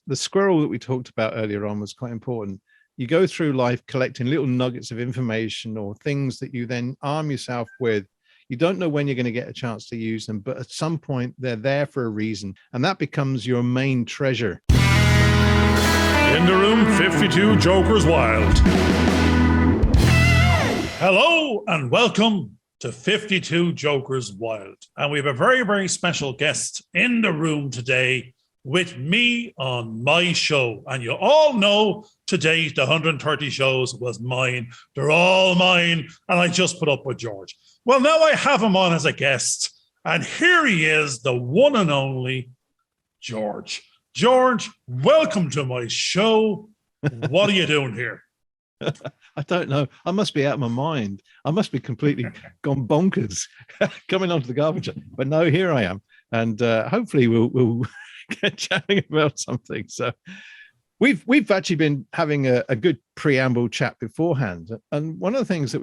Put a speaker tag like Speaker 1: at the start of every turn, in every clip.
Speaker 1: the squirrel that we talked about earlier on was quite important. You go through life collecting little nuggets of information or things that you then arm yourself with. You don't know when you're going to get a chance to use them, but at some point they're there for a reason, and that becomes your main treasure.
Speaker 2: In the room, 52 Jokers Wild. Hello and welcome to 52 Jokers Wild. And we have a very, very special guest in the room today with me on my show. And you all know today the 130 shows was mine. They're all mine. And I just put up with George. Well, now I have him on as a guest. And here he is, the one and only George. George, welcome to my show. What are you doing here?
Speaker 1: I don't know. I must be out of my mind. I must be completely gone bonkers coming onto the garbage. But no, here I am. And hopefully we'll get chatting about something. So we've actually been having a good preamble chat beforehand. And one of the things that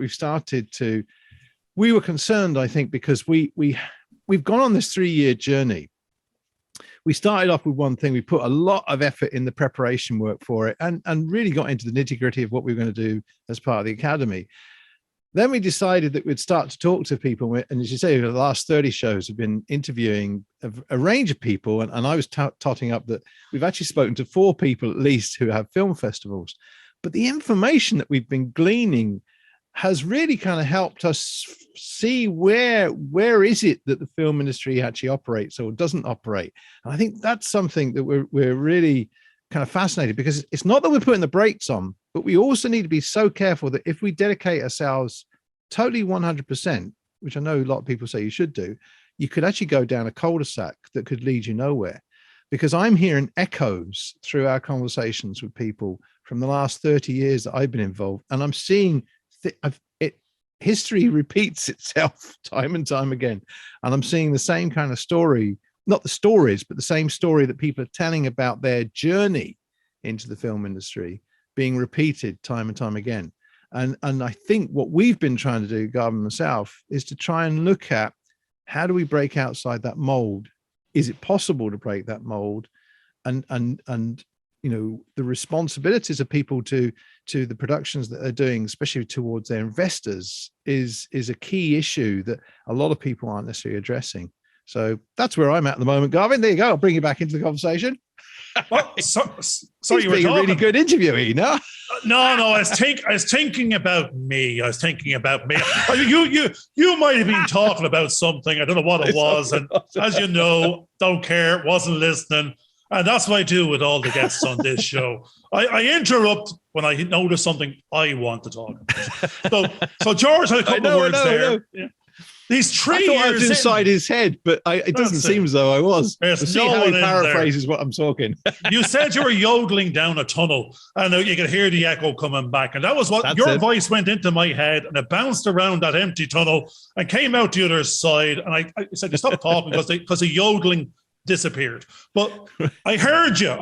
Speaker 1: we were concerned, I think, because we've gone on this 3-year journey. We started off with one thing. We put a lot of effort in the preparation work for it and really got into the nitty gritty of what we were going to do as part of the academy. Then we decided that we'd start to talk to people. And as you say, the last 30 shows have been interviewing a range of people. And I was totting up that we've actually spoken to 4 people at least who have film festivals. But the information that we've been gleaning has really kind of helped us see where is it that the film industry actually operates or doesn't operate. And I think that's something that we're really kind of fascinated, because it's not that we're putting the brakes on, but we also need to be so careful that if we dedicate ourselves totally 100%, which I know a lot of people say you should do, you could actually go down a cul-de-sac that could lead you nowhere. Because I'm hearing echoes through our conversations with people from the last 30 years that I've been involved, and I'm seeing history repeats itself time and time again. And I'm seeing the same kind of story, not the stories, but the same story that people are telling about their journey into the film industry being repeated time and time again. And I think what we've been trying to do, Garvin and myself, is to try and look at how do we break outside that mold? Is it possible to break that mold? And you know, the responsibilities of people to the productions that they're doing, especially towards their investors, is a key issue that a lot of people aren't necessarily addressing. So that's where I'm at the moment, Garvin. There you go. I'll bring you back into the conversation.
Speaker 2: Well, so you were
Speaker 1: being a really good interviewee, no?
Speaker 2: No. I was thinking about me. You might have been talking about something. I don't know what it was, and as you know, don't care. Wasn't listening. And that's what I do with all the guests on this show. I interrupt when I notice something I want to talk about. So George had a couple of words there. Yeah. These 3 years.
Speaker 1: I was inside his head, but it doesn't seem as though I was.
Speaker 2: There's
Speaker 1: no how he paraphrases what I'm talking.
Speaker 2: You said you were yodeling down a tunnel, and you could hear the echo coming back. And that was what your voice went into my head, and it bounced around that empty tunnel and came out the other side. And I said, you stop talking because the yodeling disappeared. But I heard you.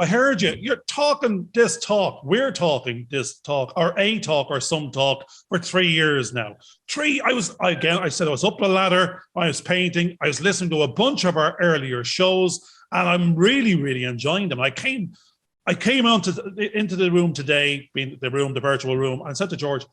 Speaker 2: You're talking this talk. We're talking this talk, or a talk, or some talk for 3 years now. I said I was up the ladder. I was painting. I was listening to a bunch of our earlier shows, and I'm really, really enjoying them. I came into the room today, being the virtual room, and said to George,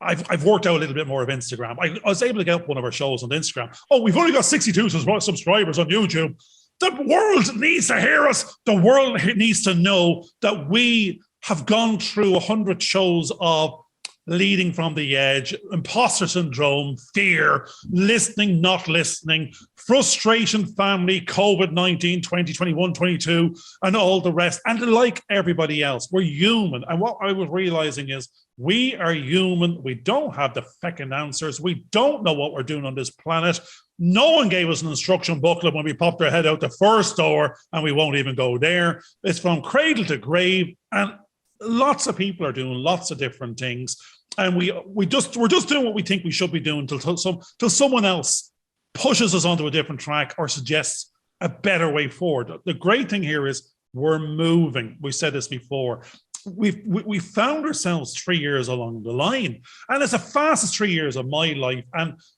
Speaker 2: I've worked out a little bit more of Instagram. I was able to get up one of our shows on Instagram. Oh, we've only got 62 subscribers on YouTube. The world needs to hear us. The world needs to know that we have gone through 100 shows of leading from the edge, imposter syndrome, fear, listening, not listening, frustration, family, COVID-19, 2021, 22, and all the rest. And like everybody else, we're human. And what I was realizing is we are human. We don't have the feckin' answers. We don't know what we're doing on this planet. No one gave us an instruction booklet when we popped our head out the first door, and we won't even go there. It's from cradle to grave, and lots of people are doing lots of different things. And we're just doing what we think we should be doing till someone else pushes us onto a different track or suggests a better way forward. The great thing here is we're moving. We said this before. We found ourselves 3 years along the line, and it's the fastest 3 years of my life.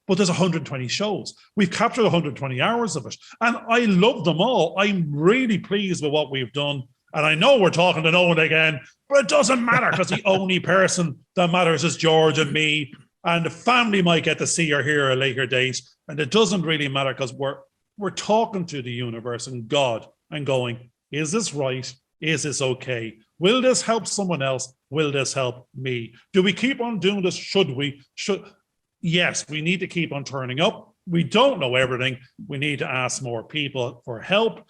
Speaker 2: But there's 120 shows. We've captured 120 hours of it, and I love them all. I'm really pleased with what we've done. And I know we're talking to no one again, but it doesn't matter because the only person that matters is George and me. And the family might get to see or hear at a later date. And it doesn't really matter because we're talking to the universe and God and going, is this right? Is this okay? Will this help someone else? Will this help me? Do we keep on doing this? Should we? Yes, we need to keep on turning up. We don't know everything. We need to ask more people for help.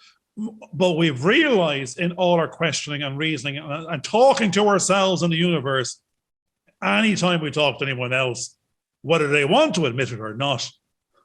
Speaker 2: But we've realized in all our questioning and reasoning and talking to ourselves and the universe, anytime we talk to anyone else, whether they want to admit it or not,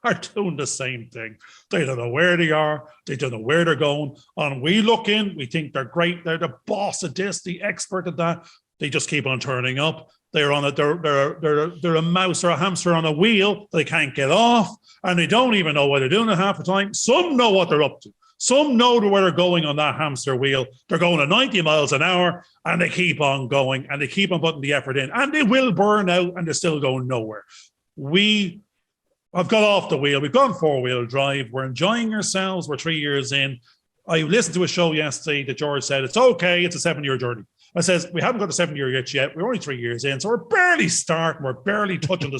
Speaker 2: are doing the same thing. They don't know where they are. They don't know where they're going. And we look in, we think they're great. They're the boss of this, the expert at that. They just keep on turning up. They're a mouse or a hamster on a wheel. They can't get off, and they don't even know what they're doing at half the time. Some know what they're up to. Some know where they're going on that hamster wheel. They're going at 90 miles an hour, and they keep on going, and they keep on putting the effort in, and they will burn out, and they're still going nowhere. I've got off the wheel. We've gone 4-wheel drive. We're enjoying ourselves. We're 3 years in. I listened to a show yesterday that George said, it's okay. It's a 7-year journey. I says, we haven't got a 7-year itch yet. We're only 3 years in. So we're barely starting. We're barely touching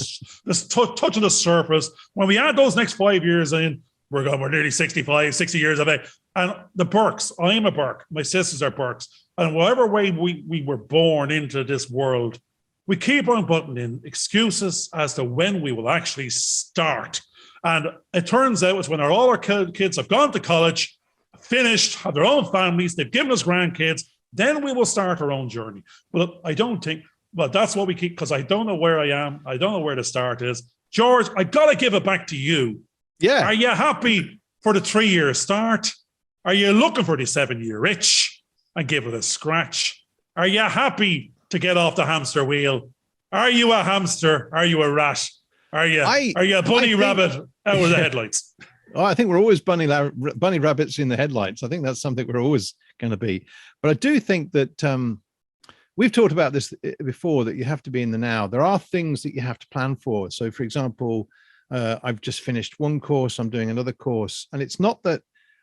Speaker 2: touching the surface. When we add those next 5 years in, we're nearly 65, 60 years of age. And the Burks, I am a Burke. My sisters are Burks. And whatever way we were born into this world, we keep on putting in excuses as to when we will actually start. And it turns out it's when all our kids have gone to college, finished, have their own families, they've given us grandkids, then we will start our own journey. Well, I don't think, well, that's what we keep, because I don't know where I am. I don't know where the start is. George, I got to give it back to you.
Speaker 1: Yeah.
Speaker 2: Are you happy for the 3-year start? Are you looking for the 7-year itch and give it a scratch? Are you happy to get off the hamster wheel? Are you a hamster? Are you a rat? Are you a bunny rabbit out of the headlights?
Speaker 1: Oh, I think we're always bunny rabbits in the headlights. I think that's something we're always going to be. But I do think that we've talked about this before, that you have to be in the now. There are things that you have to plan for. So, for example, I've just finished one course. I'm doing another course. And it's not that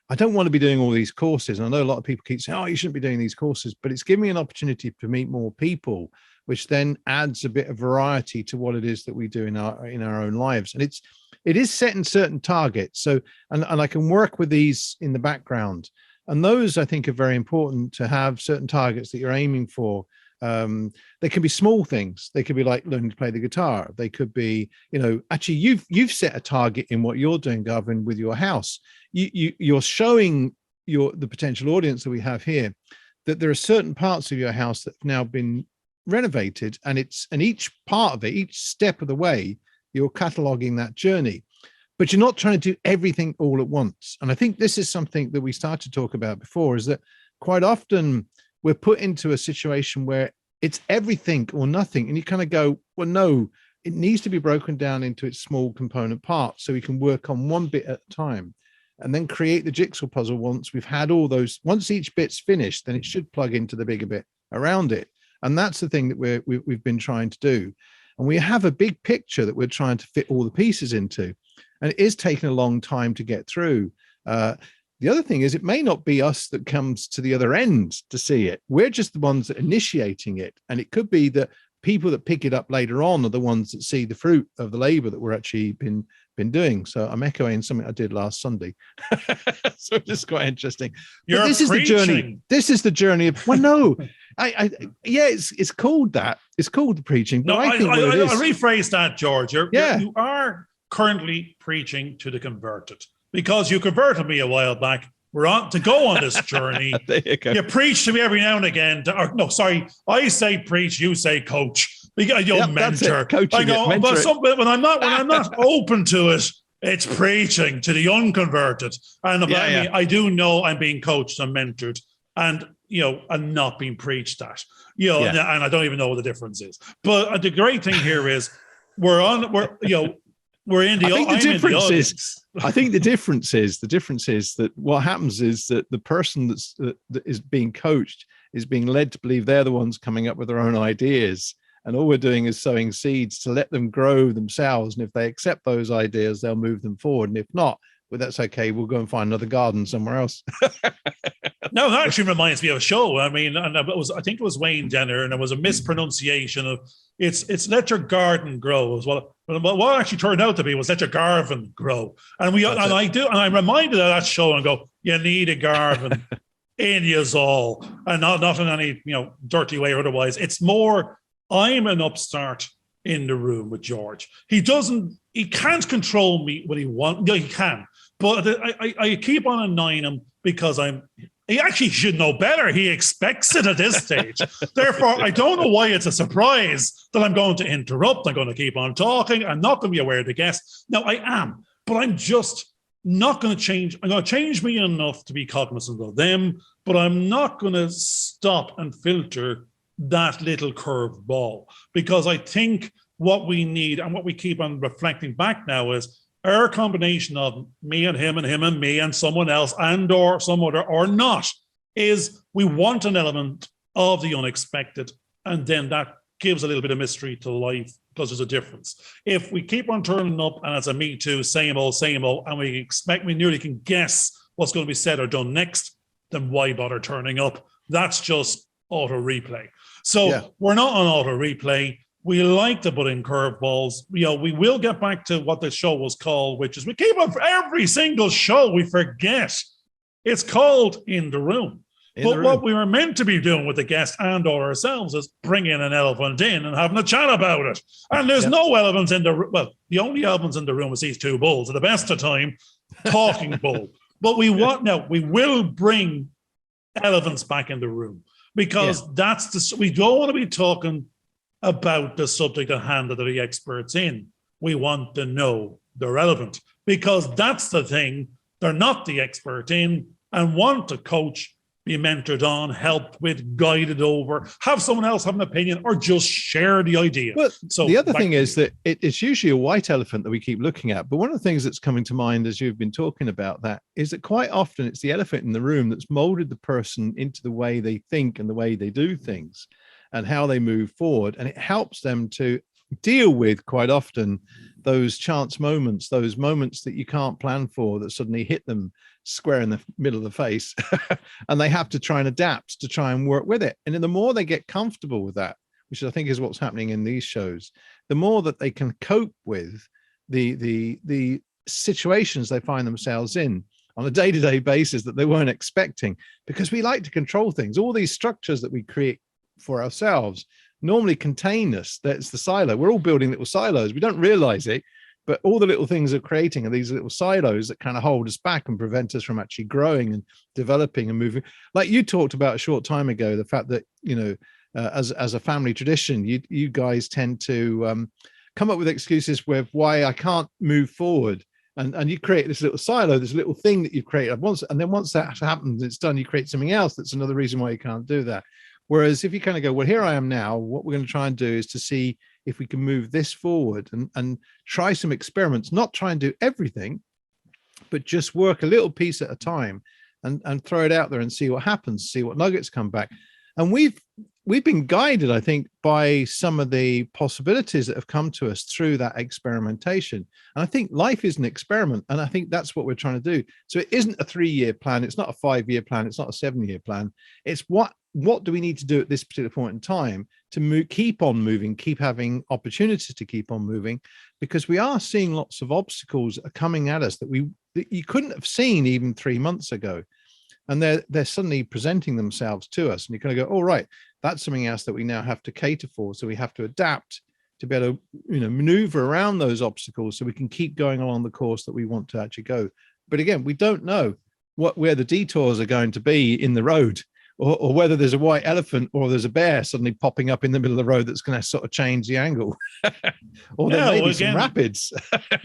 Speaker 1: I don't want to be doing all these courses. And I know a lot of people keep saying, oh, you shouldn't be doing these courses, but it's giving me an opportunity to meet more people, which then adds a bit of variety to what it is that we do in our own lives. And it is setting certain targets. So, and I can work with these in the background. And those, I think, are very important, to have certain targets that you're aiming for. They can be small things. They could be like learning to play the guitar. They could be, actually you've set a target in what you're doing, Garvin, with your house. You're showing the potential audience that we have here that there are certain parts of your house that have now been renovated, and each part of it, each step of the way, you're cataloging that journey. But you're not trying to do everything all at once. And I think this is something that we started to talk about before, is that quite often we're put into a situation where it's everything or nothing. And you kind of go, well, no, it needs to be broken down into its small component parts so we can work on one bit at a time, and then create the jigsaw puzzle. Once we've had all those, once each bit's finished, then it should plug into the bigger bit around it. And that's the thing that we've been trying to do. And we have a big picture that we're trying to fit all the pieces into. And it is taking a long time to get through. The other thing is, it may not be us that comes to the other end to see it. We're just the ones that are initiating it. And it could be that people that pick it up later on are the ones that see the fruit of the labor that we're actually been doing. So I'm echoing something I did last Sunday. So it's quite interesting. This is the journey. This is the journey of, well, no, it's called that. It's called the preaching. But I
Speaker 2: rephrase that, George. You are currently preaching to the converted, because you converted me a while back. We're on to go on this journey. There you go. You preach to me every now and again. I say preach, you say coach. You're mentor. I go, but when I'm not open to it, it's preaching to the unconverted. And I do know I'm being coached and mentored, and I'm not being preached at. And I don't even know what the difference is. But the great thing here is we're in the. I think the difference is that what happens is that the person that is being coached is being led to believe they're the ones coming up with their own ideas, and all we're doing is sowing seeds to let them grow themselves. And if they accept those ideas, they'll move them forward. And if not,
Speaker 1: well, that's okay. We'll go and find another garden somewhere else.
Speaker 2: No, that actually reminds me of a show. I mean, and I think it was Wayne Jenner, and it was a mispronunciation of it's Let Your Garden Grow as well. But what actually turned out to be was Let Your Garvin Grow. And I'm reminded of that show and go, you need a Garvin in yous all, and not in any dirty way or otherwise. It's more, I'm an upstart in the room with George. He can't control me what he wants. No, he can. But I keep on annoying him because he actually should know better. He expects it at this stage. Therefore, I don't know why it's a surprise that I'm going to interrupt. I'm going to keep on talking. I'm not going to be aware of the guest. Now, I am, but I'm just not going to change. I'm going to change me enough to be cognizant of them, but I'm not going to stop and filter that little curved ball, because I think what we need and what we keep on reflecting back now is our combination of me and him and me and someone else and or some other or not, is we want an element of the unexpected, and then that gives a little bit of mystery to life, because there's a difference. If we keep on turning up and it's a me too, same old, and we nearly can guess what's going to be said or done next, then why bother turning up? That's just auto replay. So we're not on auto replay. We like to put in curveballs. We will get back to what the show was called, which is, we keep on for every single show, we forget. It's called In the Room. But what we were meant to be doing with the guest and or ourselves is bringing an elephant in and having a chat about it. And there's no elephants in the room. Well, the only elephants in the room is these two bulls at the best of time, talking bull. But we will bring elephants back in the room, because we don't want to be talking about the subject at hand that they're the experts in. We want to know they're relevant, because that's the thing they're not the expert in, and want to coach, be mentored on, helped with, guided over, have someone else have an opinion, or just share the idea.
Speaker 1: Well, so the other thing is that it's usually a white elephant that we keep looking at. But one of the things that's coming to mind as you've been talking about that is that quite often it's the elephant in the room that's molded the person into the way they think and the way they do things and how they move forward. And it helps them to deal with, quite often, those chance moments, those moments that you can't plan for, that suddenly hit them square in the middle of the face. And they have to try and adapt to try and work with it. And then the more they get comfortable with that, which I think is what's happening in these shows, the more that they can cope with the situations they find themselves in on a day-to-day basis that they weren't expecting, because we like to control things. All these structures that we create for ourselves normally contain us. That's the silo. We're all building little silos. We don't realize it, but all the little things are creating are these little silos that kind of hold us back and prevent us from actually growing and developing and moving. Like you talked about a short time ago, the fact that, as a family tradition, you guys tend to come up with excuses with why I can't move forward. And you create this little silo, this little thing that you've created once. And then once that happens, it's done, you create something else. That's another reason why you can't do that. Whereas if you kind of go, well, here I am now, what we're going to try and do is to see if we can move this forward and try some experiments, not try and do everything, but just work a little piece at a time and throw it out there and see what happens, see what nuggets come back. And we've been guided, I think, by some of the possibilities that have come to us through that experimentation. And I think life is an experiment. And I think that's what we're trying to do. So it isn't a 3-year plan. It's not a 5-year plan. It's not a 7-year plan. It's what do we need to do at this particular point in time to keep on moving, keep having opportunities to keep on moving, because we are seeing lots of obstacles that are coming at us that you couldn't have seen even 3 months ago. And they're suddenly presenting themselves to us. And you're going to go, oh, right, that's something else that we now have to cater for. So we have to adapt to be able to, maneuver around those obstacles so we can keep going along the course that we want to actually go. But again, we don't know where the detours are going to be in the road, or whether there's a white elephant or there's a bear suddenly popping up in the middle of the road that's going to sort of change the angle. Or there may be some rapids.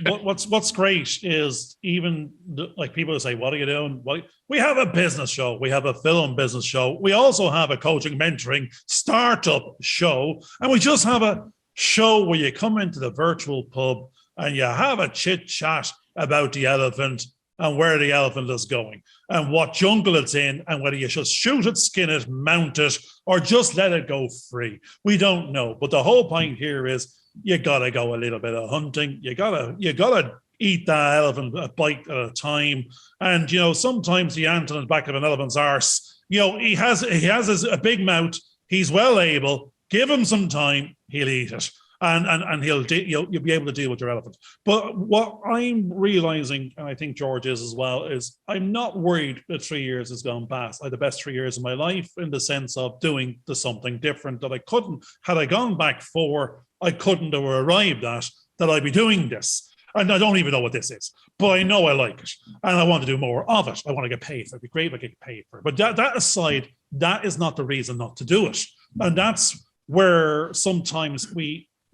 Speaker 2: What's great is, even like people say, what are you doing? Well, we have a business show. We have a film business show. We also have a coaching, mentoring, startup show. And we just have a show where you come into the virtual pub and you have a chit chat about the elephant and where the elephant is going and what jungle it's in, and whether you should shoot it, skin it, mount it, or just let it go free. We don't know. But the whole point here is you got to go a little bit of hunting. You got to eat that elephant a bite at a time. And, sometimes the ant on the back of an elephant's arse, he has a big mouth. He's well able. Give him some time. He'll eat it. And you'll be able to deal with your elephant. But what I'm realizing, and I think George is as well, is I'm not worried that 3 years has gone past. I had the best 3 years of my life in the sense of doing something different that I couldn't. Had I gone back 4, I couldn't have arrived at that I'd be doing this. And I don't even know what this is, but I know I like it. And I want to do more of it. I want to get paid for it. It'd be great if I get paid for it. But that aside, that is not the reason not to do it. And that's where sometimes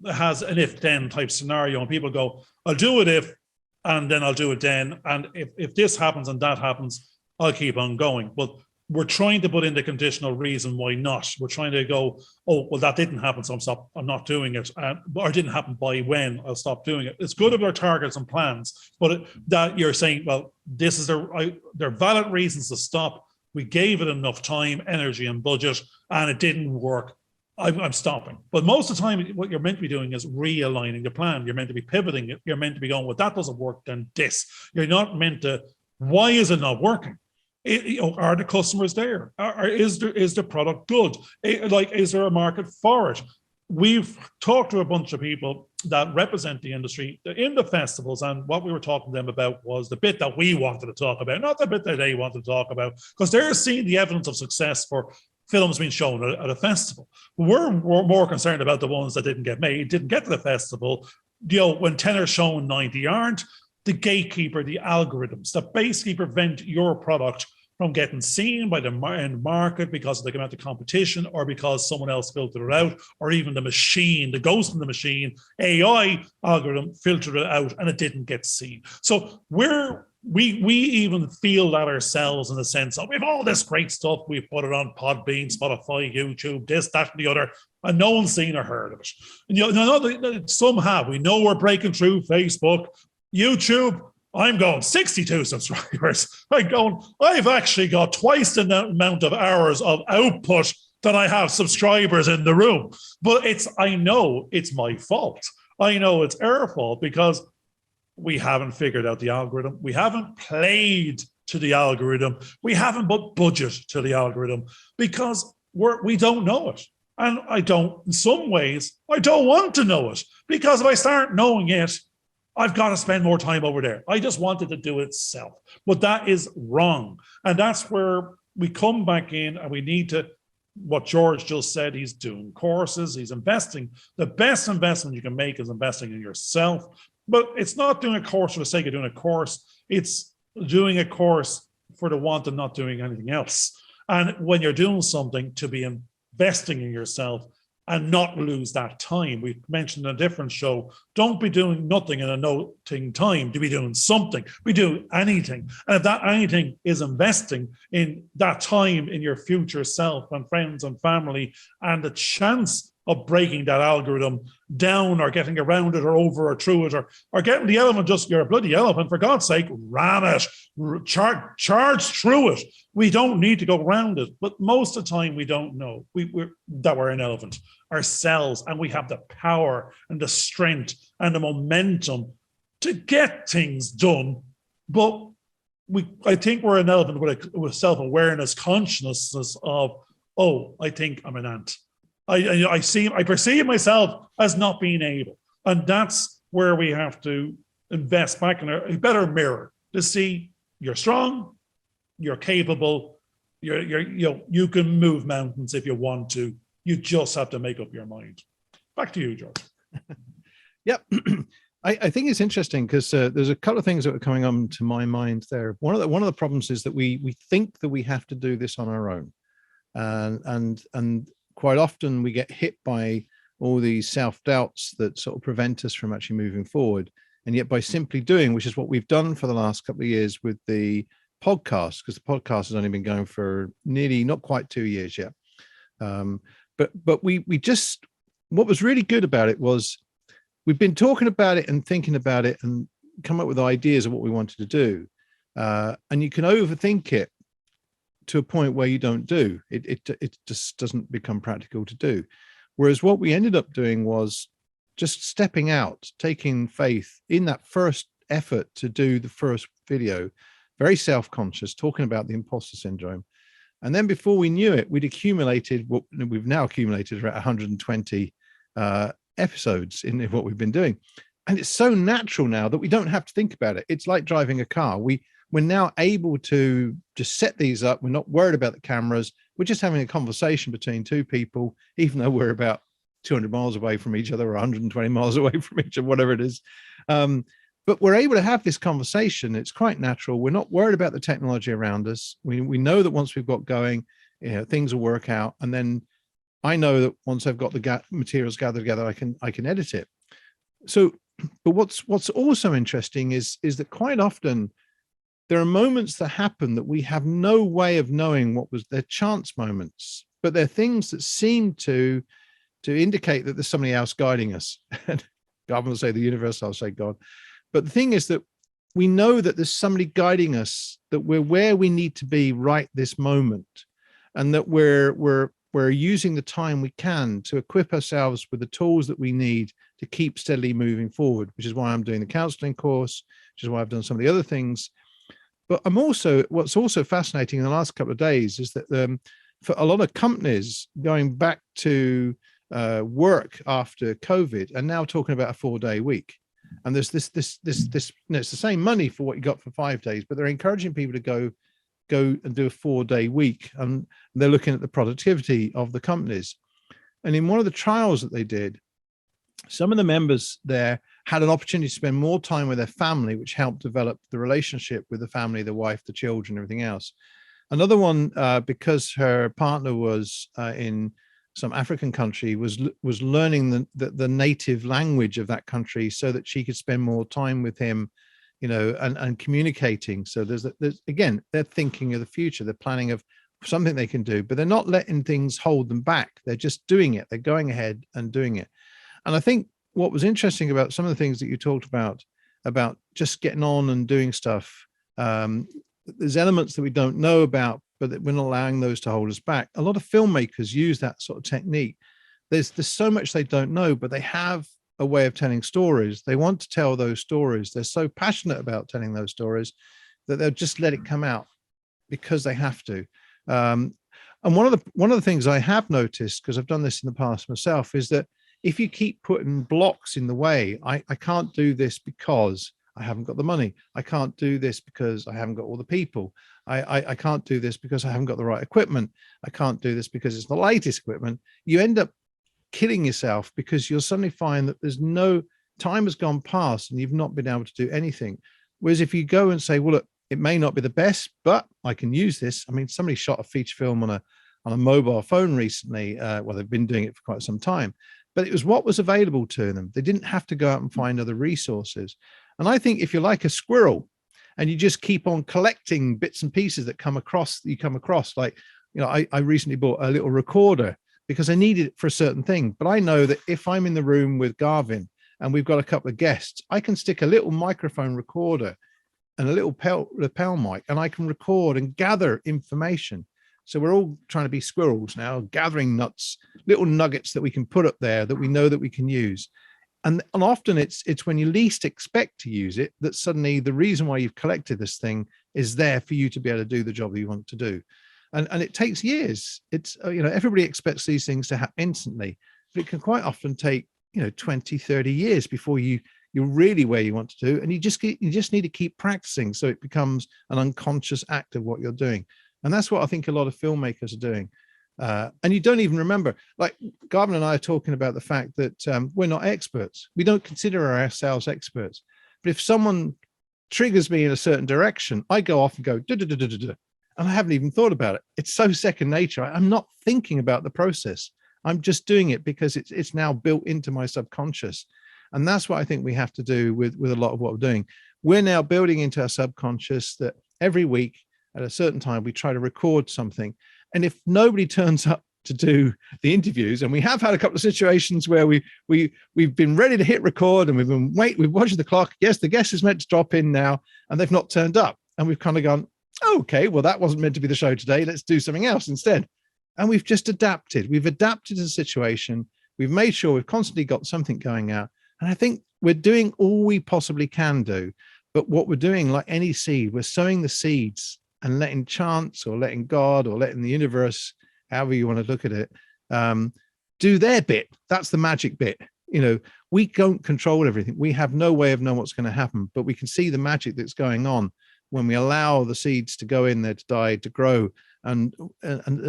Speaker 2: has an if-then type scenario, and people go, I'll do it if, and then I'll do it then. And if this happens and that happens, I'll keep on going. But we're trying to put in the conditional reason why not. We're trying to go, oh, well, that didn't happen, so I'm not doing it. Or it didn't happen by when, I'll stop doing it. It's good if our targets and plans, but that you're saying, well, this is they're valid reasons to stop. We gave it enough time, energy, and budget, and it didn't work. I'm stopping. But most of the time, what you're meant to be doing is realigning the plan. You're meant to be pivoting it. You're meant to be going, well, that doesn't work, then this. You're not meant to, why is it not working? Are the customers there? Is the product good? Is there a market for it? We've talked to a bunch of people that represent the industry in the festivals, and what we were talking to them about was the bit that we wanted to talk about, not the bit that they wanted to talk about, because they're seeing the evidence of success for films being shown at a festival. We're more concerned about the ones that didn't get made, didn't get to the festival. When 10 are shown, 90 aren't. The gatekeeper, the algorithms that basically prevent your product from getting seen by the end market because of the amount of competition, or because someone else filtered it out, or even the machine, the ghost in the machine, AI algorithm filtered it out and it didn't get seen. So we even feel that ourselves, in the sense of, we have all this great stuff, we put it on Podbean, Spotify, YouTube, this, that, and the other, and no one's seen or heard of it. And some have. We know we're breaking through Facebook, YouTube. I'm going 62 subscribers. I've actually got twice the amount of hours of output that I have subscribers in the room. But I know it's my fault. I know it's our fault, because we haven't figured out the algorithm. We haven't played to the algorithm. We haven't put budget to the algorithm, because we don't know it. And in some ways, I don't want to know it, because if I start knowing it, I've got to spend more time over there. I just wanted to do it itself. But that is wrong. And that's where we come back in, and we need to, what George just said, he's doing courses, he's investing. The best investment you can make is investing in yourself. But it's not doing a course for the sake of doing a course. It's doing a course for the want of not doing anything else. And when you're doing something, to be investing in yourself and not lose that time. We mentioned in a different show, don't be doing nothing in a nothing time, to be doing something. We do anything. And if that anything is investing in that time in your future self and friends and family, and the chance of breaking that algorithm down, or getting around it, or over, or through it, or getting the elephant, just, you're a bloody elephant, for God's sake, ram it, charge through it. We don't need to go around it. But most of the time, we don't know that we're an elephant ourselves, and we have the power and the strength and the momentum to get things done. But I think we're an elephant with self-awareness, consciousness of, oh, I think I'm an ant. I perceive myself as not being able. And that's where we have to invest back in a better mirror to see you're strong, you're capable, you can move mountains if you want to. You just have to make up your mind. Back to you, George.
Speaker 1: Yep. I think it's interesting, because there's a couple of things that are coming on to my mind there. One of the problems is that we think that we have to do this on our own. And quite often we get hit by all these self-doubts that sort of prevent us from actually moving forward. And yet, by simply doing, which is what we've done for the last couple of years with the podcast, because the podcast has only been going for nearly, not quite 2 years yet. But we just, what was really good about it was, we've been talking about it and thinking about it and come up with ideas of what we wanted to do. And you can overthink it to a point where you don't do it. It just doesn't become practical to do. Whereas what we ended up doing was just stepping out, taking faith in that first effort to do the first video, very self-conscious, talking about the imposter syndrome. And then before we knew it, we'd accumulated what we've now accumulated around 120 episodes in what we've been doing. And it's so natural now that we don't have to think about it. It's like driving a car. We're now able to just set these up. We're not worried about the cameras. We're just having a conversation between two people, even though we're about 200 miles away from each other or 120 miles away from each other, whatever it is. But we're able to have this conversation. It's quite natural. We're not worried about the technology around us. We know that once we've got going, things will work out. And then I know that once I've got the materials gathered together, I can edit it. So, but what's also interesting is that quite often there are moments that happen that we have no way of knowing what was their chance moments, but they're things that seem to indicate that there's somebody else guiding us. Garvin will say the universe, I'll say God. But the thing is that we know that there's somebody guiding us, that we're where we need to be right this moment, and that we're using the time we can to equip ourselves with the tools that we need to keep steadily moving forward, which is why I'm doing the counseling course, which is why I've done some of the other things. But what's also fascinating in the last couple of days is that for a lot of companies going back to work after COVID are now talking about a 4-day week. And there's this, it's the same money for what you got for 5 days, but they're encouraging people to go and do a 4-day week. And they're looking at the productivity of the companies. And in one of the trials that they did, some of the members there had an opportunity to spend more time with their family, which helped develop the relationship with the family, the wife, the children, everything else. Another one, because her partner was in some African country, was learning the native language of that country so that she could spend more time with him, and communicating. So there's again, they're thinking of the future. They're planning of something they can do, but they're not letting things hold them back. They're just doing it. They're going ahead and doing it. And I think what was interesting about some of the things that you talked about just getting on and doing stuff, there's elements that we don't know about, but that we're not allowing those to hold us back. A lot of filmmakers use that sort of technique. There's so much they don't know, but they have a way of telling stories. They want to tell those stories. They're so passionate about telling those stories that they'll just let it come out because they have to. And one of the things I have noticed, because I've done this in the past myself, is that if you keep putting blocks in the way, I can't do this because I haven't got the money. I can't do this because I haven't got all the people. I can't do this because I haven't got the right equipment. I can't do this because it's the latest equipment. You end up killing yourself because you'll suddenly find that there's no time has gone past and you've not been able to do anything. Whereas if you go and say, well, look, it may not be the best, but I can use this. I mean, somebody shot a feature film on a mobile phone recently. Well, they've been doing it for quite some time, but it was what was available to them. They didn't have to go out and find other resources. And I think if you're like a squirrel and you just keep on collecting bits and pieces that you come across, like, I recently bought a little recorder because I needed it for a certain thing. But I know that if I'm in the room with Garvin and we've got a couple of guests, I can stick a little microphone recorder and a little lapel mic, and I can record and gather information. So we're all trying to be squirrels now, gathering little nuggets that we can put up there that we know that we can use. And often it's when you least expect to use it that suddenly the reason why you've collected this thing is there for you to be able to do the job that you want to do. And it takes years. It's, everybody expects these things to happen instantly, but it can quite often take, 20, 30 years before you're really where you want to do. And you just need to keep practicing. So it becomes an unconscious act of what you're doing. And that's what I think a lot of filmmakers are doing. And you don't even remember, like Garvin and I are talking about the fact that we're not experts. We don't consider ourselves experts. But if someone triggers me in a certain direction, I go off and go, duh, duh, duh, duh, duh, duh, and I haven't even thought about it. It's so second nature. I'm not thinking about the process. I'm just doing it because it's now built into my subconscious. And that's what I think we have to do with a lot of what we're doing. We're now building into our subconscious that every week at a certain time, we try to record something. And if nobody turns up to do the interviews, and we have had a couple of situations where we've been ready to hit record and we've watched the clock. Yes, the guest is meant to drop in now, and they've not turned up. And we've kind of gone, okay, well, that wasn't meant to be the show today. Let's do something else instead. And we've just adapted. We've adapted to the situation. We've made sure we've constantly got something going out. And I think we're doing all we possibly can do. But what we're doing, like any seed, we're sowing the seeds and letting chance or letting God or letting the universe, however you want to look at it, do their bit. That's the magic bit. We don't control everything. We have no way of knowing what's going to happen, but we can see the magic that's going on when we allow the seeds to go in there, to die, to grow, and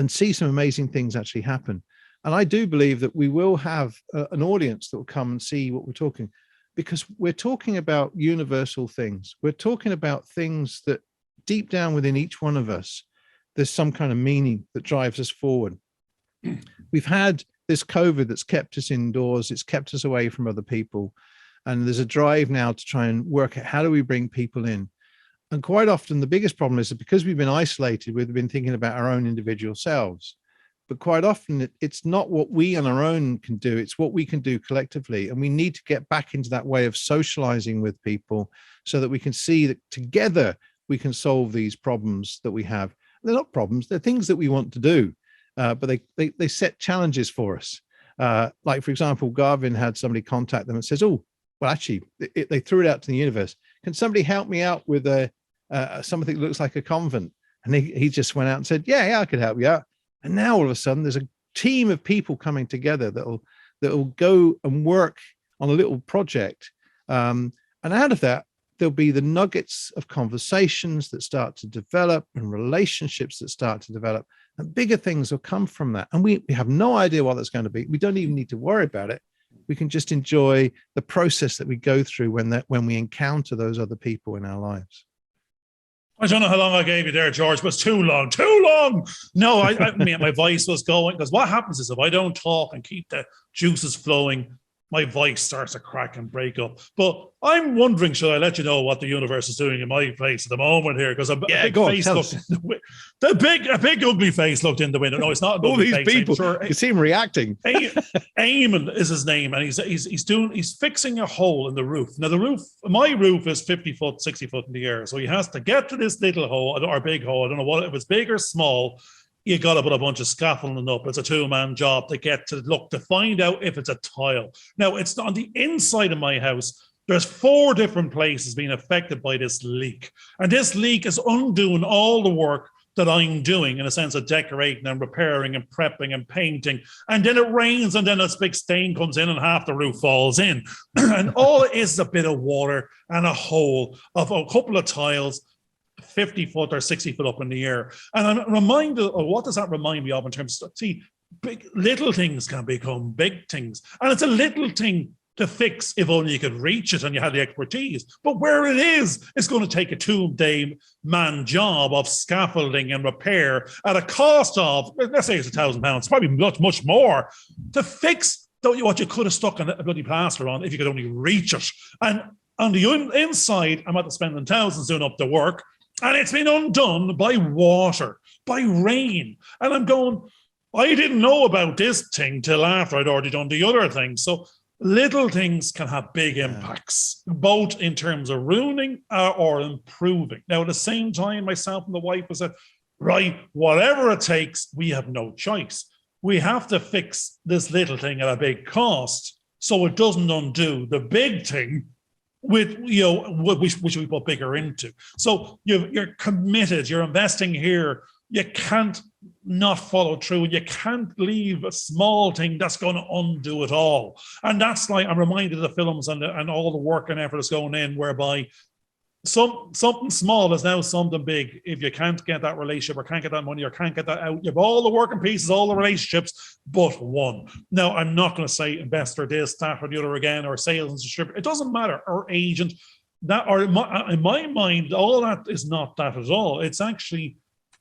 Speaker 1: see some amazing things actually happen. And I do believe that we will have an audience that will come and see what we're talking, because we're talking about universal things. We're talking about things that deep down within each one of us, there's some kind of meaning that drives us forward. We've had this COVID that's kept us indoors. It's kept us away from other people. And there's a drive now to try and work out, how do we bring people in? And quite often the biggest problem is that because we've been isolated, we've been thinking about our own individual selves. But quite often it's not what we on our own can do, it's what we can do collectively. And we need to get back into that way of socializing with people so that we can see that together we can solve these problems that we have. They're not problems, they're things that we want to do, but they set challenges for us. Like, for example, Garvin had somebody contact them and says, oh, well, actually, they threw it out to the universe. Can somebody help me out with something that looks like a convent? And he just went out and said, yeah, I could help you out. And now all of a sudden there's a team of people coming together that'll go and work on a little project. And out of that, there'll be the nuggets of conversations that start to develop and relationships that start to develop, and bigger things will come from that. And we have no idea what that's going to be. We don't even need to worry about it. We can just enjoy the process that we go through when we encounter those other people in our lives.
Speaker 2: I don't know how long I gave you there, George, but it's too long. Too long. No, I mean, my voice was going, because what happens is if I don't talk and keep the juices flowing, my voice starts to crack and break up. But I'm wondering, should I let you know what the universe is doing in my place at the moment here? Because a big ugly face looked in the window. No, it's not.
Speaker 1: All these people, sure. You see him reacting.
Speaker 2: Eamon is his name, and he's fixing a hole in the roof. Now my roof is 50 foot, 60 foot in the air, so he has to get to this little hole or big hole. I don't know what if it's big or small. You got to put a bunch of scaffolding up. It's a two-man job to get to find out if it's a tile. Now, it's on the inside of my house. There's 4 different places being affected by this leak. And this leak is undoing all the work that I'm doing in a sense of decorating and repairing and prepping and painting. And then it rains, and then this big stain comes in and half the roof falls in. And all it is a bit of water and a hole of a couple of tiles, 50 foot or 60 foot up in the air. And I'm reminded of, what does that remind me of in terms of, little things can become big things. And it's a little thing to fix if only you could reach it and you had the expertise. But where it is, it's going to take a 2-day man job of scaffolding and repair at a cost of, let's say it's £1,000, probably much more, to fix what you could have stuck a bloody plaster on if you could only reach it. And on the inside, I'm at spending thousands doing up the work. And it's been undone by water, by rain. And I'm going, I didn't know about this thing till after I'd already done the other thing. So little things can have big impacts, both in terms of ruining or improving. Now, at the same time, myself and the wife was said, right, whatever it takes, we have no choice. We have to fix this little thing at a big cost so it doesn't undo the big thing with, which we put bigger into. So you're committed, you're investing here. You can't not follow through, and you can't leave a small thing that's going to undo it all. And that's like, I'm reminded of the films and all the work and effort that's going in, whereby something small is now something big. If you can't get that relationship or can't get that money or can't get that out, you have all the working pieces, all the relationships, but one. Now, I'm not going to say investor this, that, or the other again, or sales and distributor. It doesn't matter. Or agent. That, or in my mind, all that is not that at all. It's actually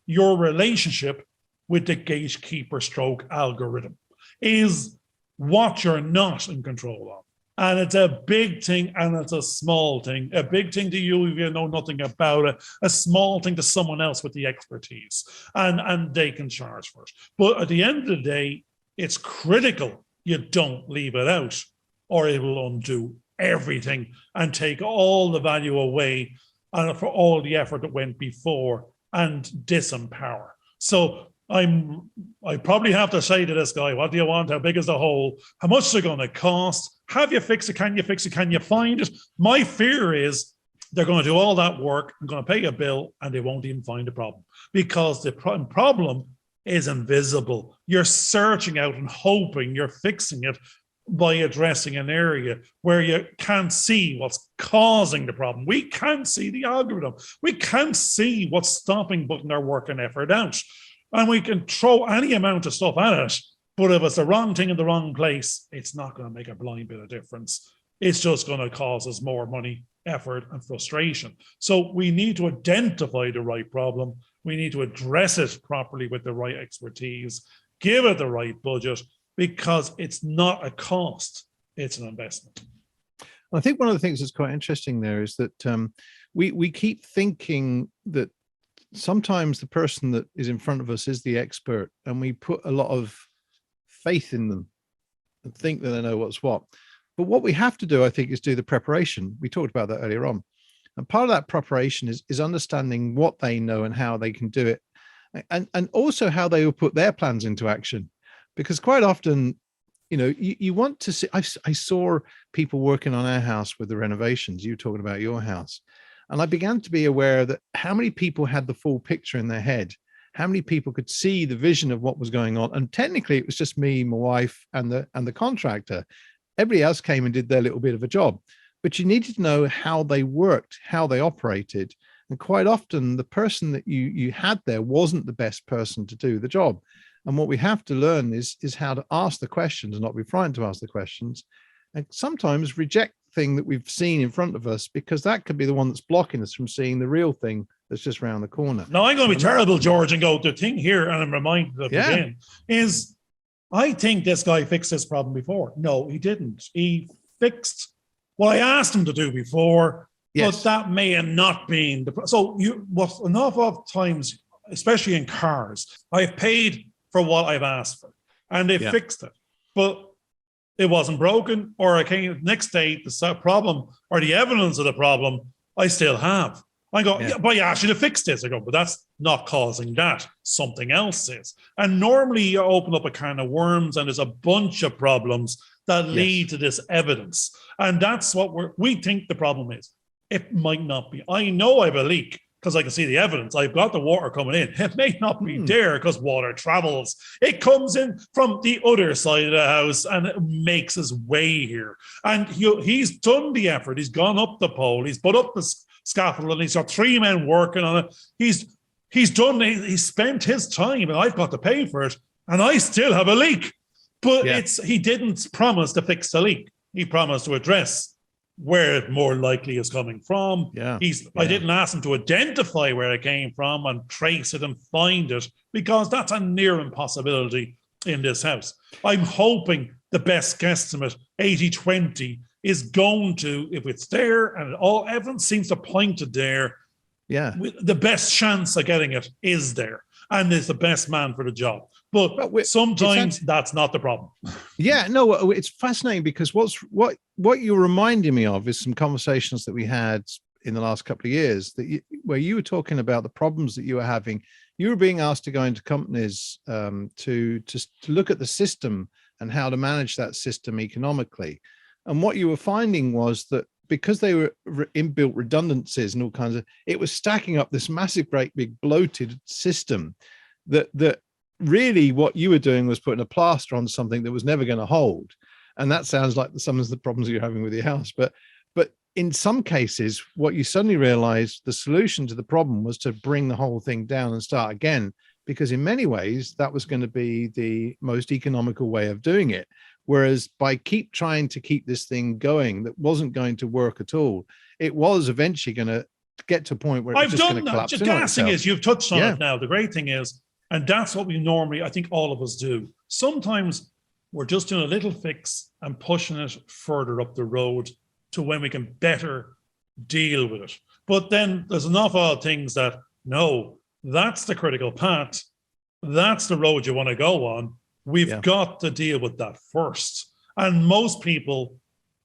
Speaker 2: your relationship with the gatekeeper stroke algorithm is what you're not in control of. And it's a big thing and it's a small thing. A big thing to you if you know nothing about it. A small thing to someone else with the expertise. And they can charge for it. But at the end of the day, it's critical you don't leave it out, or it will undo everything and take all the value away and for all the effort that went before and disempower. So I probably have to say to this guy, what do you want? How big is the hole? How much is it going to cost? Have you fixed it? Can you fix it? Can you find it? My fear is They're going to do all that work and going to pay a bill, and they won't even find a problem because the problem is invisible. You're searching out and hoping you're fixing it by addressing an area where you can't see what's causing the problem. We can't see the algorithm. We can't see what's stopping putting our work and effort out. And we can throw any amount of stuff at it, but if it's the wrong thing in the wrong place, it's not going to make a blind bit of difference. It's just going to cause us more money, effort, and frustration. So we need to identify the right problem. We need to address it properly with the right expertise, give it the right budget, because it's not a cost, it's an investment.
Speaker 1: I think one of the things that's quite interesting there is that we keep thinking that sometimes the person that is in front of us is the expert, and we put a lot of faith in them and think that they know what's what. But what we have to do, I think, is do the preparation. We talked about that earlier on. And part of that preparation is understanding what they know and how they can do it, and also how they will put their plans into action. Because quite often, you know, you want to see, I saw people working on our house with the renovations. You were talking about your house. And I began to be aware that how many people had the full picture in their head, how many people could see the vision of what was going on. And technically it was just me, my wife, and the contractor. Everybody else came and did their little bit of a job, but you needed to know how they worked, how they operated. And quite often the person that you had there wasn't the best person to do the job. And what we have to learn is how to ask the questions and not be frightened to ask the questions, and sometimes reject the thing that we've seen in front of us, because that could be the one that's blocking us from seeing the real thing that's just around the corner.
Speaker 2: Now, I'm going to be terrible, George, and go, the thing here, and I'm reminded of again, is I think this guy fixed this problem before. No, he didn't. He fixed what I asked him to do before, but that may have not been the. So what an awful lot of times, especially in cars, I've paid for what I've asked for, and they fixed it, but it wasn't broken, or I came next day, the problem or the evidence of the problem I still have. I go, but I asked you to fix this. I go, but that's not causing that. Something else is. And normally you open up a can of worms, and there's a bunch of problems that lead to this evidence. And that's what we think the problem is. It might not be. I know I have a leak because I can see the evidence. I've got the water coming in. It may not be there because water travels. It comes in from the other side of the house and it makes its way here. And he's done the effort. He's gone up the pole. He's put up the scaffold, and he's got 3 men working on it. He's spent his time, and I've got to pay for it, and I still have a leak. But he didn't promise to fix the leak. He promised to address where it more likely is coming from. I didn't ask him to identify where it came from and trace it and find it, because that's a near impossibility in this house. I'm hoping the best guesstimate, 80-20, is going to, if it's there and all evidence seems to point to there, the best chance of getting it is there, and is the best man for the job. But sometimes that's not the problem.
Speaker 1: Yeah, no, it's fascinating, because what you're reminding me of is some conversations that we had in the last couple of years where you were talking about the problems that you were having. You were being asked to go into companies to look at the system and how to manage that system economically. And what you were finding was that because they were inbuilt redundancies and all kinds of, it was stacking up this massive, great big bloated system that really what you were doing was putting a plaster on something that was never going to hold. And that sounds like some of the problems you're having with your house. But in some cases, what you suddenly realized, the solution to the problem was to bring the whole thing down and start again, because in many ways that was going to be the most economical way of doing it. Whereas by trying to keep this thing going that wasn't going to work at all, it was eventually going to get to a point where it's just going to collapse.
Speaker 2: The gassing is, you've touched on it now. The great thing is, and that's what we normally, I think all of us do. Sometimes we're just doing a little fix and pushing it further up the road to when we can better deal with it. But then there's an awful lot of things that, no, that's the critical path. That's the road you want to go on. We've got to deal with that first. And most people,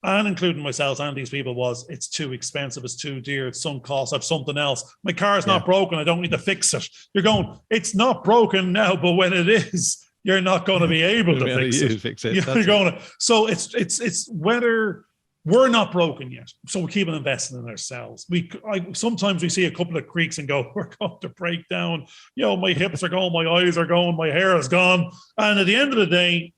Speaker 2: and including myself and these people, it's too expensive, it's too dear, it's some cost of something else. My car's not broken, I don't need to fix it. You're going, it's not broken now, but when it is, you're not going to be able to fix it.
Speaker 1: You're
Speaker 2: going to, so it's whether we're not broken yet, so we keep on investing in ourselves. Sometimes we see a couple of creaks and go, we're going to break down. My hips are going, my eyes are going, my hair is gone. And at the end of the day,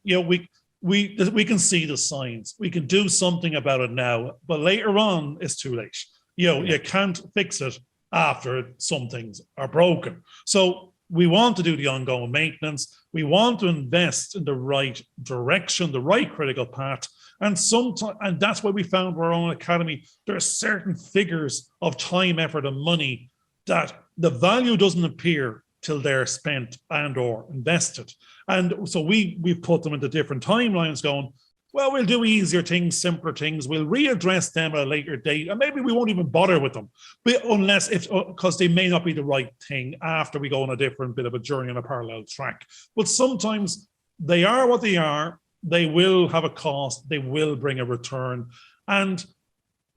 Speaker 2: we can see the signs. We can do something about it now, but later on, it's too late. You can't fix it after some things are broken. So we want to do the ongoing maintenance. We want to invest in the right direction, the right critical path. And that's why we found our own academy. There are certain figures of time, effort, and money that the value doesn't appear till they're spent and or invested. And so we've put them into different timelines going, well, we'll do easier things, simpler things. We'll readdress them at a later date. And maybe we won't even bother with them, because they may not be the right thing after we go on a different bit of a journey on a parallel track. But sometimes they are what they are. They will have a cost. They will bring a return. And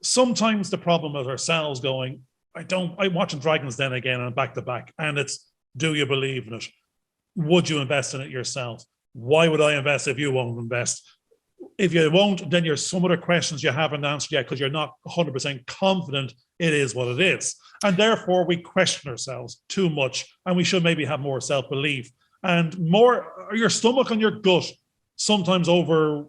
Speaker 2: sometimes the problem with ourselves going, I'm watching Dragon's Den again and back to back. And it's, do you believe in it? Would you invest in it yourself? Why would I invest if you won't invest? If you won't, then there's some other questions you haven't answered yet because you're not 100% confident it is what it is. And therefore, we question ourselves too much, and we should maybe have more self-belief and more your stomach and your gut sometimes over,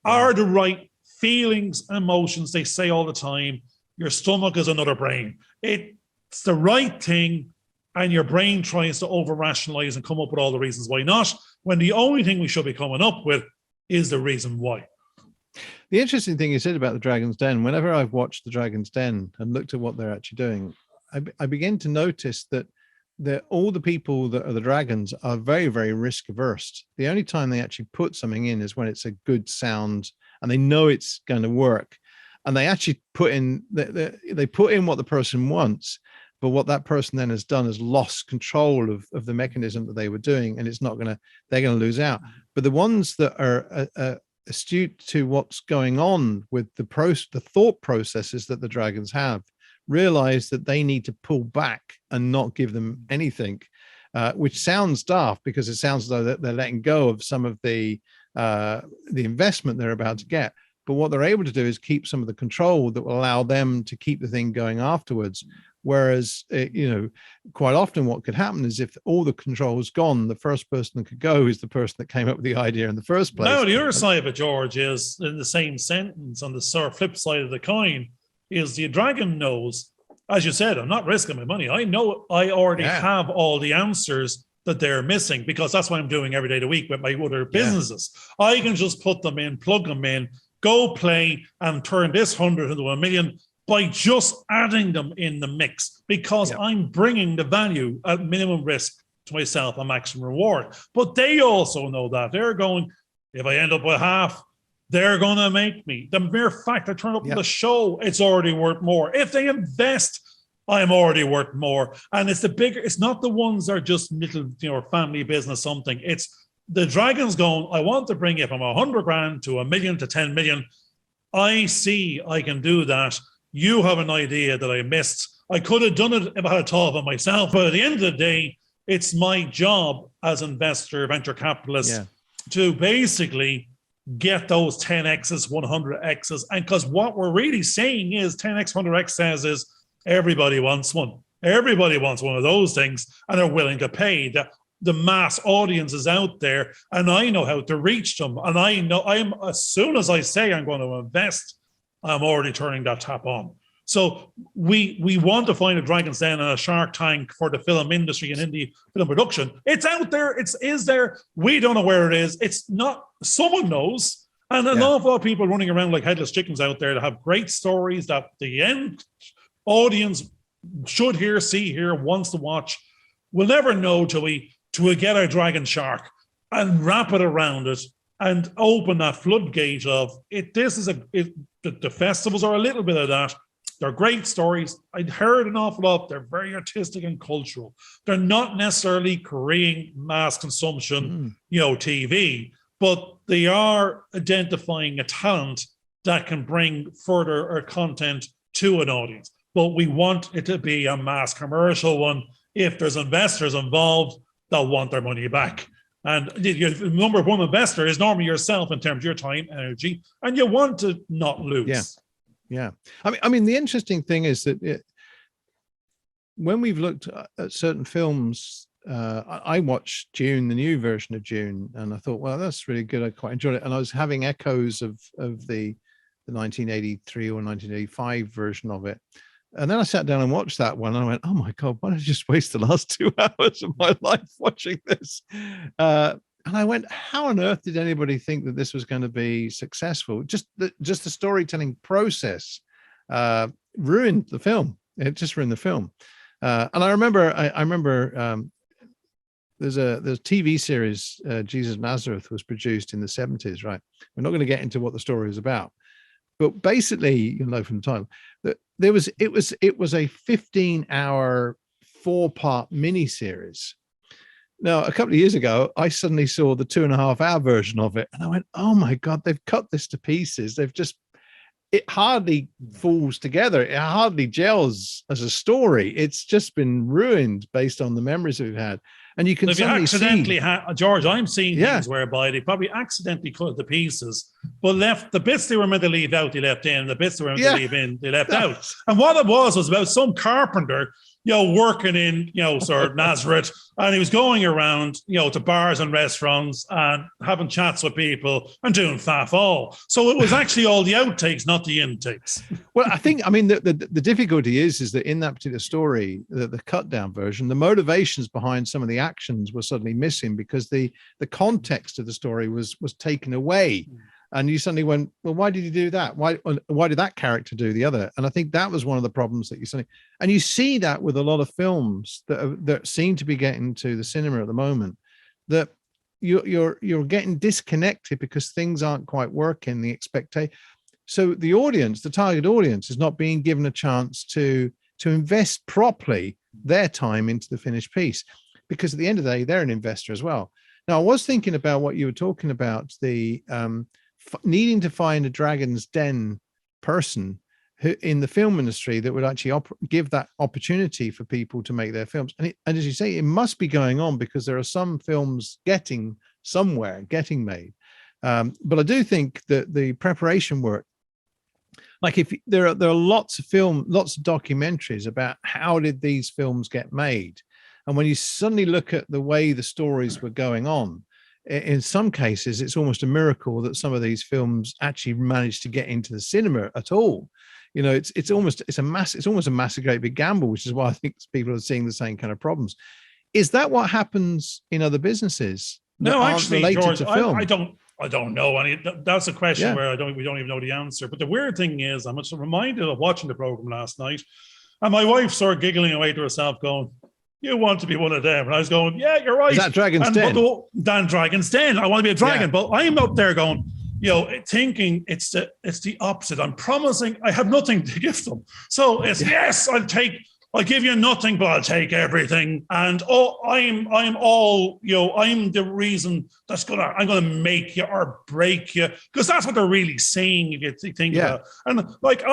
Speaker 2: are the right feelings and emotions. They say all the time, your stomach is another brain. It's the right thing, and your brain tries to over-rationalize and come up with all the reasons why not, when the only thing we should be coming up with is the reason why.
Speaker 1: The interesting thing you said about the Dragon's Den, whenever I've watched the Dragon's Den and looked at what they're actually doing, I begin to notice that all the people that are the dragons are very, very risk averse. The only time they actually put something in is when it's a good sound and they know it's going to work. And they actually put in, they put in what the person wants, but what that person then has done is lost control of the mechanism that they were doing, and they're going to lose out. But the ones that are astute to what's going on with the thought processes that the dragons have, realize that they need to pull back and not give them anything, which sounds daft because it sounds as though they're letting go of some of the investment they're about to get. But what they're able to do is keep some of the control that will allow them to keep the thing going afterwards. Whereas, quite often what could happen is if all the control is gone, the first person that could go is the person that came up with the idea in the first place.
Speaker 2: Now, the other side of it, George, is in the same sentence, on the sort of flip side of the coin, is the dragon knows, as you said, I'm not risking my money. I know I already have all the answers that they're missing, because that's what I'm doing every day of the week with my other businesses. I can just put them in, plug them in, go play and turn this 100 into a million by just adding them in the mix, because I'm bringing the value at minimum risk to myself and maximum reward. But they also know that. They're going, if I end up with half, they're going to make me. The mere fact I turn up to the show, it's already worth more. If they invest, I'm already worth more. And it's not the ones that are just little, family business something. It's the dragons going, I want to bring it from 100 grand to 1 million to 10 million. I see I can do that. You have an idea that I missed. I could have done it if I had thought of it myself. But at the end of the day, it's my job as investor, venture capitalist, to basically get those 10Xs, 100Xs. And because what we're really saying is 10X, 100X says is everybody wants one. Everybody wants one of those things, and they're willing to pay. The mass audience is out there, and I know how to reach them. And I know as soon as I say I'm going to invest, I'm already turning that tap on. So we want to find a Dragon's Den and a Shark Tank for the film industry and indie film production. It's out there. Is there. We don't know where it is. It's not. Someone knows. And an awful lot of people running around like headless chickens out there that have great stories that the end audience should hear, see, hear, wants to watch. We'll never know till we get our Dragon Shark and wrap it around it and open that floodgate of it. The festivals are a little bit of that. They're great stories. I'd heard an awful lot. They're very artistic and cultural. They're not necessarily creating mass consumption, TV, but they are identifying a talent that can bring further content to an audience. But we want it to be a mass commercial one if there's investors involved that want their money back. And the number one investor is normally yourself in terms of your time, energy, and you want to not lose.
Speaker 1: Yeah. I mean, the interesting thing is that when we've looked at certain films, I watched Dune, the new version of Dune, and I thought, well, that's really good. I quite enjoyed it. And I was having echoes of the 1983 or 1985 version of it. And then I sat down and watched that one. And I went, oh my God, why did I just waste the last 2 hours of my life watching this? And I went, how on earth did anybody think that this was going to be successful? Just the storytelling process ruined the film. It just ruined the film. And I remember there's a TV series, Jesus Nazareth, was produced in the 70s, right? We're not going to get into what the story is about. But basically, you know from the title, that it was a 15-hour 4-part miniseries. Now, a couple of years ago, I suddenly saw the 2.5-hour version of it, and I went, "Oh my God, they've cut this to pieces. It hardly falls together. It hardly gels as a story. It's just been ruined based on the memories that we've had." And you can
Speaker 2: accidentally George, I'm seeing things whereby they probably accidentally cut the pieces, but left the bits they were meant to leave out, they left in. The bits they were meant to leave in, they left out. And what it was about some carpenter, working in, sort of Nazareth, and he was going around, to bars and restaurants and having chats with people and doing faff all. So it was actually all the outtakes, not the intakes.
Speaker 1: Well, I mean, the difficulty is that in that particular story, the cut down version, the motivations behind some of the actions were suddenly missing because the context of the story was taken away. And you suddenly went, well, why did you do that? Why did that character do the other? And I think that was one of the problems that you suddenly, and you see that with a lot of films that seem to be getting to the cinema at the moment, that you're getting disconnected because things aren't quite working, the expectation. So the audience, the target audience, is not being given a chance to invest properly their time into the finished piece, because at the end of the day, they're an investor as well. Now, I was thinking about what you were talking about, the needing to find a Dragon's Den person who in the film industry that would actually give that opportunity for people to make their films. And as you say, it must be going on because there are some films getting made. But I do think that the preparation work, like if there are lots of documentaries about how did these films get made. And when you suddenly look at the way the stories were going on, in some cases, it's almost a miracle that some of these films actually managed to get into the cinema at all. It's almost a massive great big gamble, which is why I think people are seeing the same kind of problems. Is that what happens in other businesses?
Speaker 2: No, actually, George, I don't know. I mean, that's a question where we don't even know the answer. But the weird thing is, I'm just reminded of watching the program last night, and my wife started giggling away to herself, going, "You want to be one of them?" And I was going, "Yeah, you're right."
Speaker 1: Is that Dragon's Den?
Speaker 2: Dan Dragon's Den. I want to be a dragon, but I'm up there going, thinking it's the opposite. I'm promising I have nothing to give them. So it's yes, I'll give you nothing, but I'll take everything. And I'm the reason I'm gonna make you or break you, because that's what they're really saying. If you think about it. And like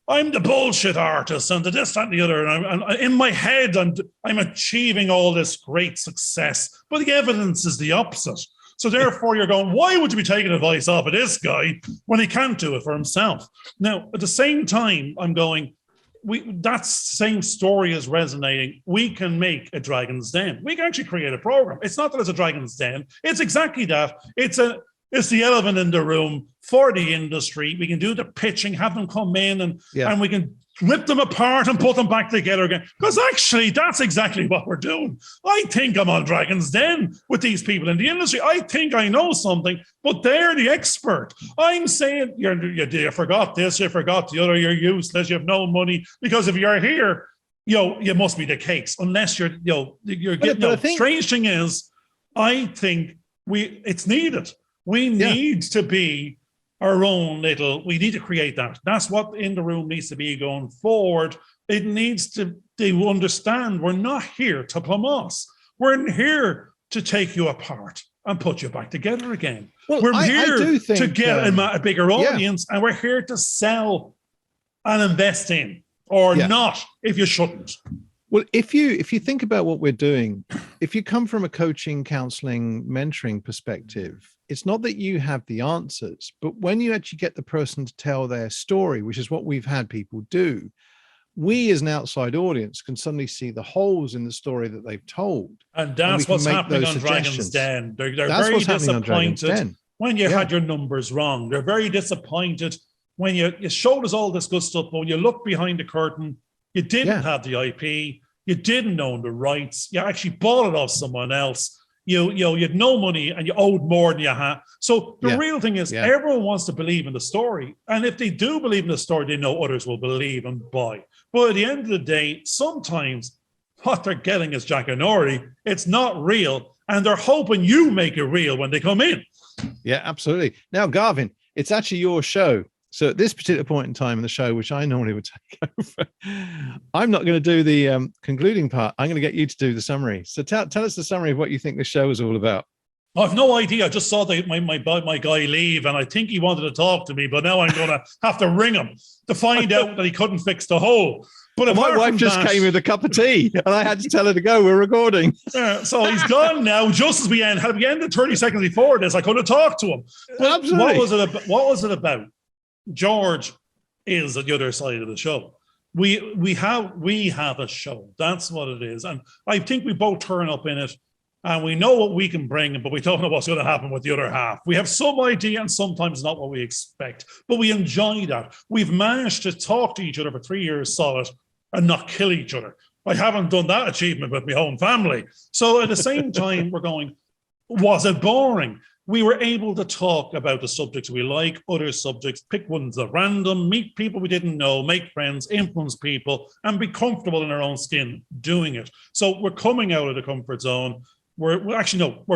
Speaker 2: I'm the bullshit artist and the this, that, and the other. And in my head, I'm achieving all this great success, but the evidence is the opposite. So therefore, you're going, why would you be taking advice off of this guy when he can't do it for himself? Now, at the same time, I'm going, that same story is resonating. We can make a Dragon's Den. We can actually create a program. It's not that it's a Dragon's Den. It's exactly that. It's the elephant in the room for the industry. We can do the pitching, have them come in and we can rip them apart and put them back together again. Because actually, that's exactly what we're doing. I think I'm on Dragon's Den with these people in the industry. I think I know something, but they're the expert. I'm saying, you forgot this, you forgot the other, you're useless, you have no money. Because if you're here, you must be the case. Unless you're getting. Strange thing is, I think it's needed. We need to be our own we need to create that. That's what In the Room needs to be going forward. It needs to understand we're not here to plumb us. We're here to take you apart and put you back together again. Well, we're here to get a bigger audience, and we're here to sell and invest in, or not, if you shouldn't.
Speaker 1: Well, if you think about what we're doing, if you come from a coaching, counseling, mentoring perspective, it's not that you have the answers, but when you actually get the person to tell their story, which is what we've had people do, we as an outside audience can suddenly see the holes in the story that they've told.
Speaker 2: And that's what's happening on Dragon's Den. They're very disappointed when you had your numbers wrong. They're very disappointed when you showed us all this good stuff, but when you look behind the curtain, you didn't have the IP, you didn't own the rights, you actually bought it off someone else. You had no money and you owed more than you had. So the real thing is everyone wants to believe in the story. And if they do believe in the story, they know others will believe and buy. But at the end of the day, sometimes what they're getting is Jackanory. It's not real. And they're hoping you make it real when they come in.
Speaker 1: Yeah, absolutely. Now, Garvin, it's actually your show. So at this particular point in time in the show, which I normally would take over, I'm not going to do the concluding part. I'm going to get you to do the summary. So tell us the summary of what you think the show is all about.
Speaker 2: I've no idea. I just saw my guy leave, and I think he wanted to talk to me, but now I'm going to have to ring him to find out that he couldn't fix the hole. But
Speaker 1: my wife just came with a cup of tea, and I had to tell her to go. We're recording.
Speaker 2: So he's gone now. Just as we end, had we ended 30 seconds before this, I could have talked to him. But
Speaker 1: absolutely.
Speaker 2: What was it about? George is at the other side of the show. We have a show. That's what it is. And I think we both turn up in it and we know what we can bring, but we don't know what's going to happen with the other half. We have some idea and sometimes not what we expect, but we enjoy that. We've managed to talk to each other for 3 years solid and not kill each other. I haven't done that achievement with my own family. So at the same time, we're going, was it boring? We were able to talk about the subjects we like, other subjects, pick ones at random, meet people we didn't know, make friends, influence people, and be comfortable in our own skin doing it. So we're coming out of the comfort zone. We're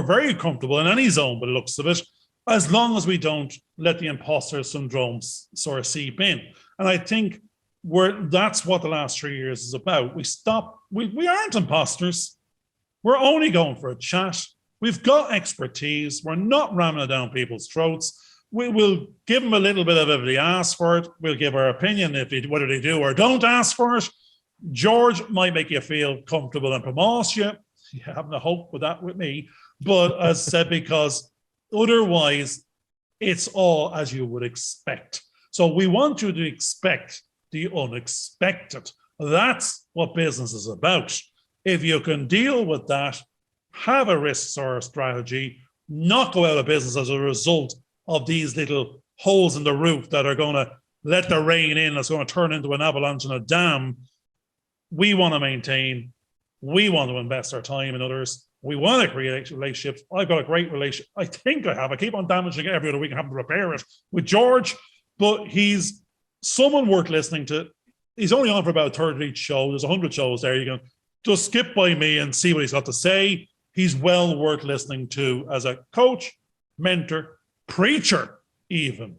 Speaker 2: very comfortable in any zone by the looks of it, as long as we don't let the imposter syndrome sort of seep in. And I think that's what the last 3 years is about. We aren't imposters. We're only going for a chat. We've got expertise. We're not ramming it down people's throats. We will give them a little bit of it if they ask for it. We'll give our opinion whether they do or don't ask for it. George might make you feel comfortable and promote you. You haven't a hope with that with me. But as I said, because otherwise, it's all as you would expect. So we want you to expect the unexpected. That's what business is about. If you can deal with that, have a risk or a strategy, not go out of business as a result of these little holes in the roof that are going to let the rain in, that's going to turn into an avalanche and a dam. We want to maintain, we want to invest our time in others. We want to create relationships. I've got a great relationship. I think I have. I keep on damaging it every other week and having to repair it with George, but he's someone worth listening to. He's only on for about a third of each show. There's 100 shows there. You can just skip by me and see what he's got to say. He's well worth listening to as a coach, mentor, preacher, even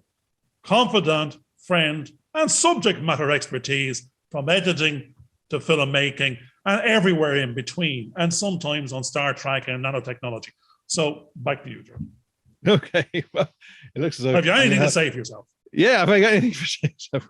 Speaker 2: confidant, friend, and subject matter expertise from editing to filmmaking and everywhere in between, and sometimes on Star Trek and nanotechnology. So back to you, Joe.
Speaker 1: Okay. Well, it looks as though.
Speaker 2: Have you anything to say for yourself?
Speaker 1: Yeah, have I got anything for yourself?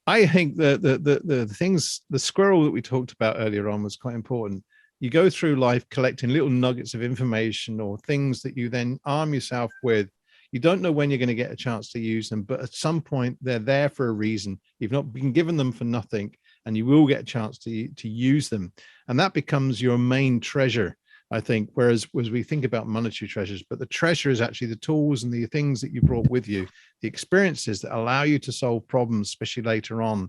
Speaker 1: I think the things, the squirrel that we talked about earlier on was quite important. You go through life collecting little nuggets of information or things that you then arm yourself with. You don't know when you're going to get a chance to use them, but at some point they're there for a reason. You've not been given them for nothing, and you will get a chance to use them. And that becomes your main treasure, I think, whereas we think about monetary treasures, but the treasure is actually the tools and the things that you brought with you, the experiences that allow you to solve problems, especially later on.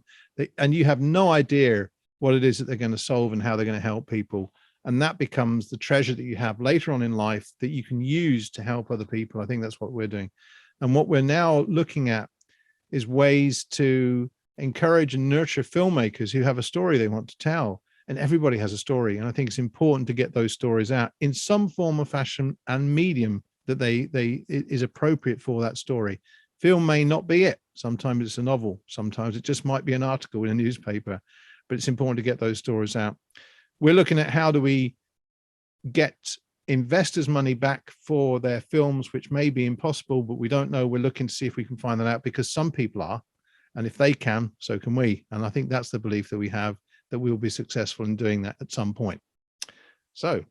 Speaker 1: And you have no idea what it is that they're going to solve and how they're going to help people. And that becomes the treasure that you have later on in life that you can use to help other people. I think that's what we're doing. And what we're now looking at is ways to encourage and nurture filmmakers who have a story they want to tell. And everybody has a story. And I think it's important to get those stories out in some form or fashion and medium that is appropriate for that story. Film may not be it. Sometimes it's a novel. Sometimes it just might be an article in a newspaper, but it's important to get those stories out. We're looking at how do we get investors' money back for their films, which may be impossible, but we don't know. We're looking to see if we can find that out, because some people are, and if they can, so can we. And I think that's the belief that we have, that we'll be successful in doing that at some point. So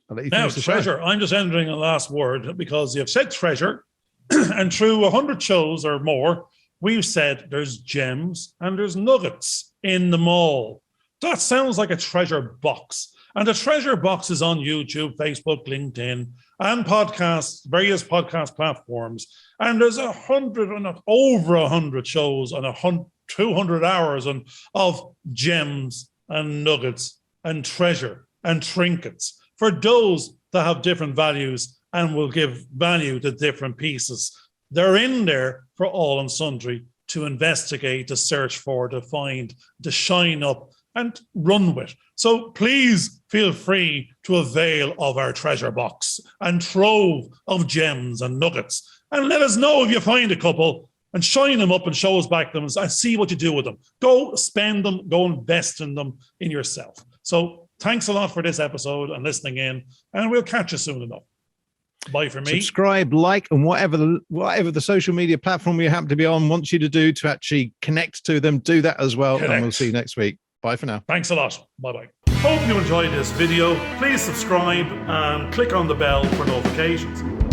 Speaker 1: I'll let you
Speaker 2: now,
Speaker 1: finish the
Speaker 2: treasure.
Speaker 1: show.
Speaker 2: I'm just entering a last word because you've said treasure, and through 100 shows or more, we've said there's gems and there's nuggets in them all. That sounds like a treasure box. And the treasure box is on YouTube, Facebook, LinkedIn, and podcasts, various podcast platforms. And there's over 100 shows and 200 hours of gems and nuggets and treasure and trinkets for those that have different values and will give value to different pieces. They're in there for all and sundry to investigate, to search for, to find, to shine up and run with. So please feel free to avail of our treasure box and trove of gems and nuggets. And let us know if you find a couple and shine them up and show us back them and see what you do with them. Go spend them, go invest in them in yourself. So thanks a lot for this episode and listening in, and we'll catch you soon enough. Bye for me.
Speaker 1: Subscribe, like, and whatever the social media platform you happen to be on wants you to do to actually connect to them, do that as well. And we'll see you next week. Bye for now.
Speaker 2: Thanks a lot. Bye-bye. Hope you enjoyed this video. Please subscribe and click on the bell for notifications.